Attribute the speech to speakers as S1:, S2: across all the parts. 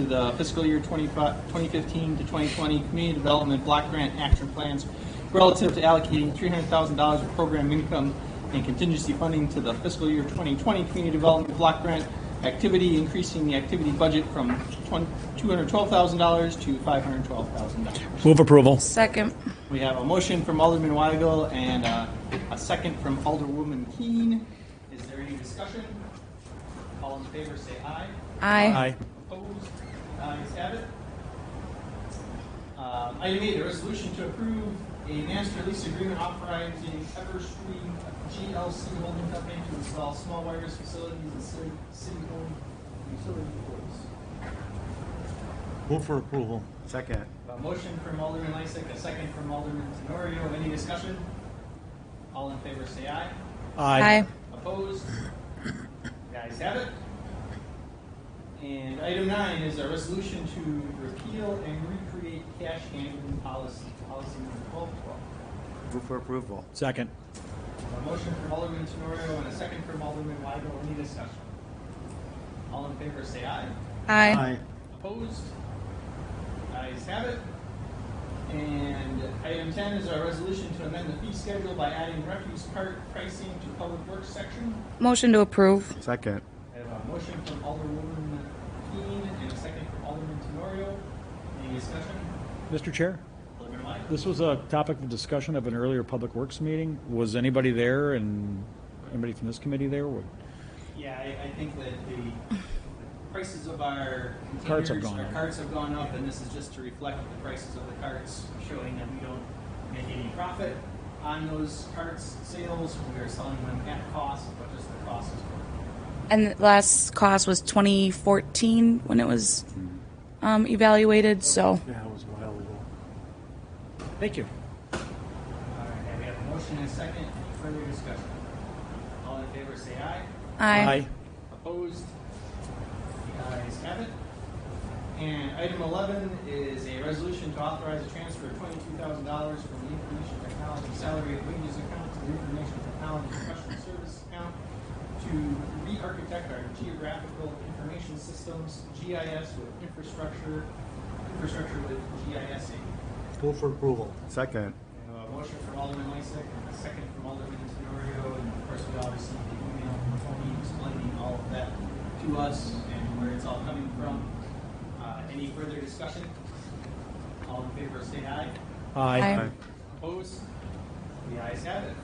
S1: the fiscal year 2015 to 2020 Community Development Block Grant Action Plans relative to allocating $300,000 of program income and contingency funding to the fiscal year 2020 Community Development Block Grant activity, increasing the activity budget from $212,000 to $512,000.
S2: Move approval.
S3: Second.
S1: We have a motion from Alderman Weigel and a second from Alderwoman Keene. Is there any discussion? All in favor say aye.
S3: Aye.
S1: Opposed? Ayes have it. Item 8, a resolution to approve a master lease agreement authorizing Everstream GLC Holding Company to install small wireless facilities in city-owned utility poles.
S4: Move for approval.
S5: Second.
S1: A motion from Alderman Lysick, a second from Alderman Tenorio. Any discussion? All in favor say aye.
S3: Aye.
S1: Opposed? The ayes have it. And item 9 is a resolution to repeal and recreate cash handling policy number 1212.
S5: Move for approval.
S2: Second.
S1: A motion from Alderman Tenorio and a second from Alderman Weigel. Any discussion? All in favor say aye.
S3: Aye.
S1: Opposed? Ayes have it. And item 10 is a resolution to amend the fee schedule by adding refuse cart pricing to Public Works section.
S3: Motion to approve.
S5: Second.
S1: I have a motion from Alderwoman Keene and a second from Alderman Tenorio. Any discussion?
S2: Mr. Chair,
S1: Alderman Weigel.
S2: this was a topic of discussion of an earlier Public Works meeting. Was anybody there, and anybody from this committee there?
S1: Yeah, I think that the prices of our
S2: Carts have
S1: containers,
S2: gone
S1: our
S2: up.
S1: carts have gone up, and this is just to reflect the prices of the carts, showing that we don't make any profit on those carts sales. We are selling them at cost, but just the cost is going up.
S3: And the last cost was 2014 when it was evaluated, so.
S4: Yeah, it was a while ago.
S2: Thank you.
S1: All right, we have a motion and a second. Any further discussion? All in favor say aye.
S3: Aye.
S1: Opposed? The ayes have it. And item 11 is a resolution to authorize a transfer of $22,000 from the Information Technology Salary and Wages account to the Information Technology Professional Service account to re-architect our geographical information systems, GIS with infrastructure with GIS.
S4: Move for approval.
S5: Second.
S1: A motion from Alderman Lysick and a second from Alderman Tenorio, and of course we all received the email from Tony explaining all of that to us and where it's all coming from. Any further discussion? All in favor say aye.
S3: Aye.
S1: Opposed? The ayes have it.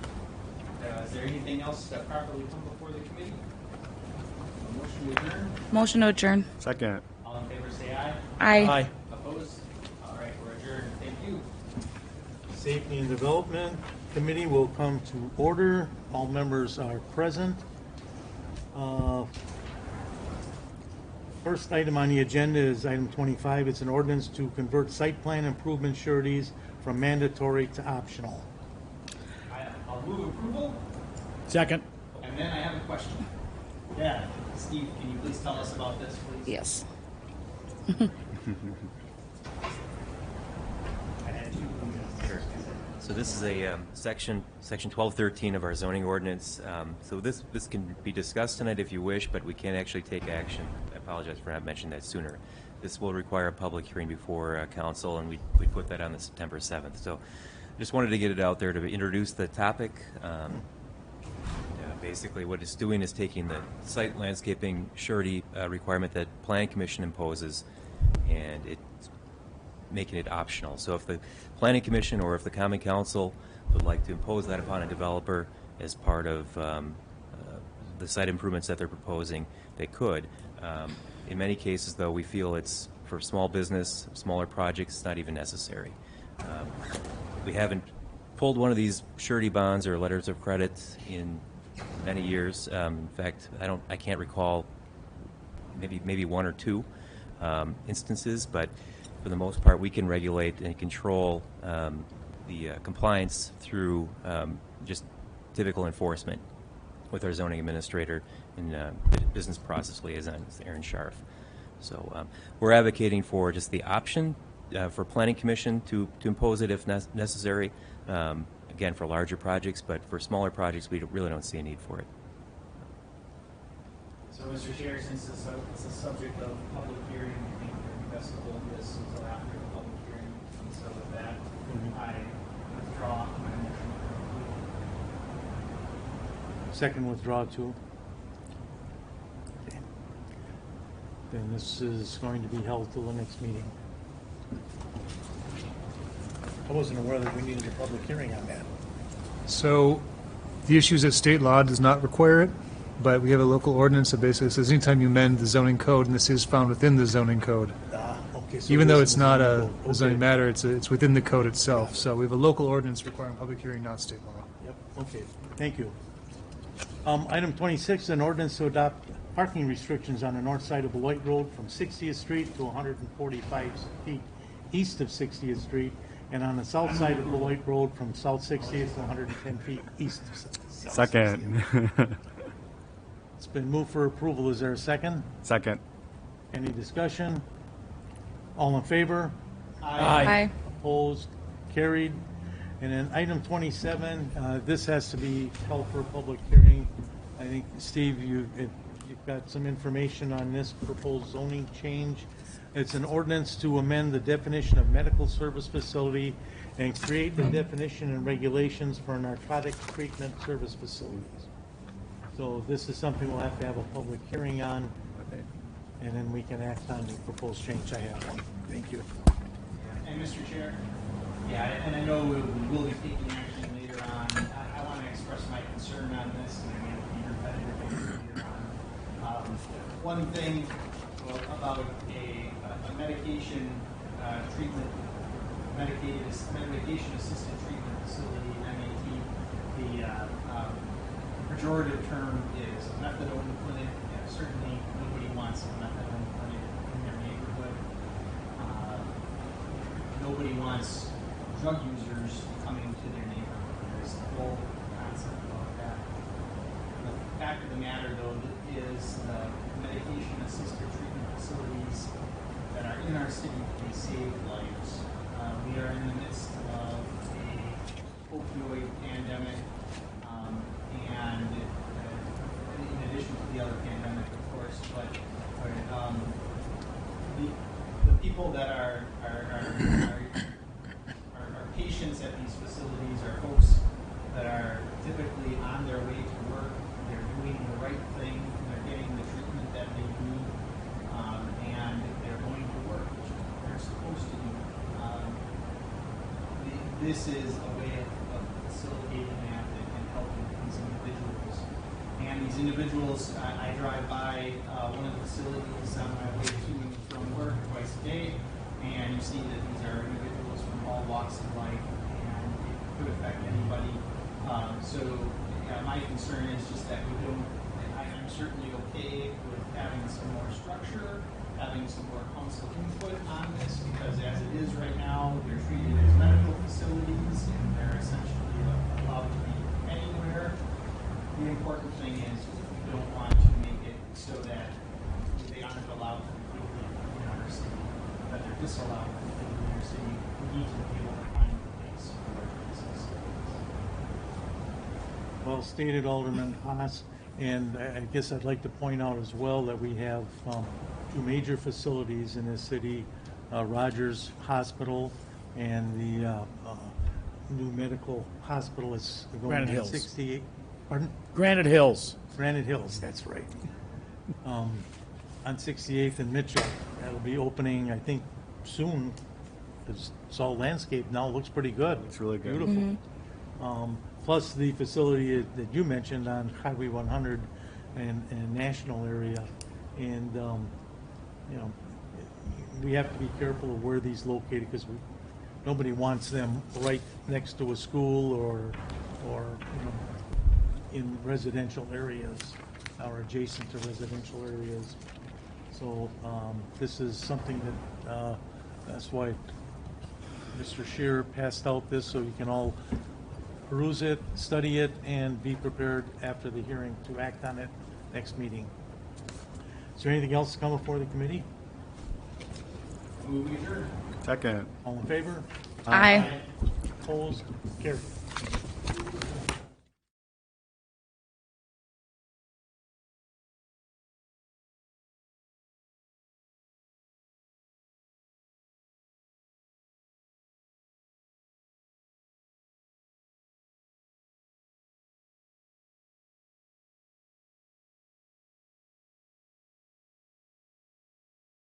S1: Is there anything else that properly come before the committee? A motion to adjourn?
S3: Motion to adjourn.
S5: Second.
S1: All in favor say aye.
S3: Aye.
S1: Opposed? All right, we're adjourned. Thank you.
S4: Safety and Development Committee will come to order. All members are present. First item on the agenda is item 25. It's an ordinance to convert site plan improvement sureties from mandatory to optional.
S1: I'll move approval.
S2: Second.
S1: And then I have a question. Yeah, Steve, can you please tell us about this, please?
S3: Yes.
S1: I had two.
S6: Sure. So this is a section 1213 of our zoning ordinance. So this can be discussed tonight if you wish, but we can't actually take action. I apologize for not mentioning that sooner. This will require a public hearing before council, and we put that on the September 7th. So I just wanted to get it out there to introduce the topic. Basically what it's doing is taking the site landscaping surety requirement that Planning Commission imposes, and it's making it optional. So if the Planning Commission or if the Common Council would like to impose that upon a developer as part of the site improvements that they're proposing, they could. In many cases, though, we feel it's for small business, smaller projects, it's not even necessary. We haven't pulled one of these surety bonds or letters of credit in many years. In fact, I can't recall maybe one or two instances, but for the most part, we can regulate and control the compliance through just typical enforcement with our zoning administrator and business process liaison, Aaron Scharf. So we're advocating for just the option for Planning Commission to impose it if necessary. Again, for larger projects, but for smaller projects, we really don't see a need for it.
S1: So, Mr. Chair, since it's a subject of public hearing, I think us to hold this until after the public hearing. And so with that, I withdraw my motion for approval.
S4: Second withdraw too. Okay. Then this is going to be held till the next meeting. I wasn't aware that we needed a public hearing on that.
S7: So the issue is that state law does not require it, but we have a local ordinance that basically says anytime you amend the zoning code, and this is found within the zoning code,
S4: Okay. So
S7: even
S4: it
S7: though
S4: is
S7: it's
S4: in the
S7: not
S4: zoning
S7: a
S4: code.
S7: zoning
S4: Okay.
S7: matter, it's within the code itself. So we have a local ordinance requiring public hearing, not state law.
S4: Yep, okay, thank you. Item 26, an ordinance to adopt parking restrictions on the north side of Beloit Road from 60th Street to 145 feet east of 60th Street, and on the south side of Beloit Road from South 60th to 110 feet east of South 60th.
S5: Second.
S4: It's been moved for approval. Is there a second?
S5: Second.
S4: Any discussion? All in favor?
S3: Aye.
S4: Opposed? Carried. And then item 27, this has to be held for a public hearing. I think, Steve, you've got some information on this proposed zoning change. It's an ordinance to amend the definition of medical service facility and create the definition and regulations for narcotic treatment service facilities. So this is something we'll have to have a public hearing on, and then we can act on the proposed change. I have one. Thank you.
S1: And Mr. Chair, and I know we will be taking action later on. I want to express my concern on this, and I'm going to be repetitive later on. One thing about a medication treatment, medication-assisted treatment facility, MAT, the pejorative term is a methadone clinic. Certainly, nobody wants a methadone clinic in their neighborhood. Nobody wants drug users coming to their neighborhood. There's the whole concept about that. The fact of the matter, though, is the medication-assisted treatment facilities that are in our city, they save lives. We are in the midst of a opioid pandemic, and in addition to the other pandemic, of course, but the people that are patients at these facilities are folks that are typically on their way to work. They're doing the right thing. They're getting the treatment that they need, and they're going to work, which they're supposed to do. This is a way of facilitating that and helping these individuals. And these individuals, I drive by one of the facilities on my way to and from work twice a day, and you see that these are individuals from all walks of life, and it could affect anybody. My concern is just that we don't, I'm certainly okay with having some more structure, having some more council input on this, because as it is right now, they're treated as medical facilities, and they're essentially allowed to be anywhere. The important thing is we don't want to make it so that they aren't allowed completely in our city, that they're disallowed completely in our city. We need to be able to find a place for these facilities.
S4: Well stated, Alderman Haas. And I guess I'd like to point out as well that we have two major facilities in this city, Rogers Hospital and the new medical hospital is going
S2: Granite
S4: on
S2: Hills.
S4: 68. Pardon?
S2: Granite Hills.
S4: Granite Hills, that's right. On 68th and Mitchell. That'll be opening, I think, soon. It's all landscape now. Looks pretty good.
S5: It's really good.
S4: Beautiful. Plus the facility that you mentioned on Highway 100 and National area. And, we have to be careful of where these located because nobody wants them right next to a school or in residential areas or adjacent to residential areas. So this is something that, that's why Mr. Scheer passed out this so you can all peruse it, study it, and be prepared after the hearing to act on it next meeting. Is there anything else to come before the committee?
S1: Move adjourned.
S5: Second.
S4: All in favor?
S3: Aye.
S4: Opposed? Carried.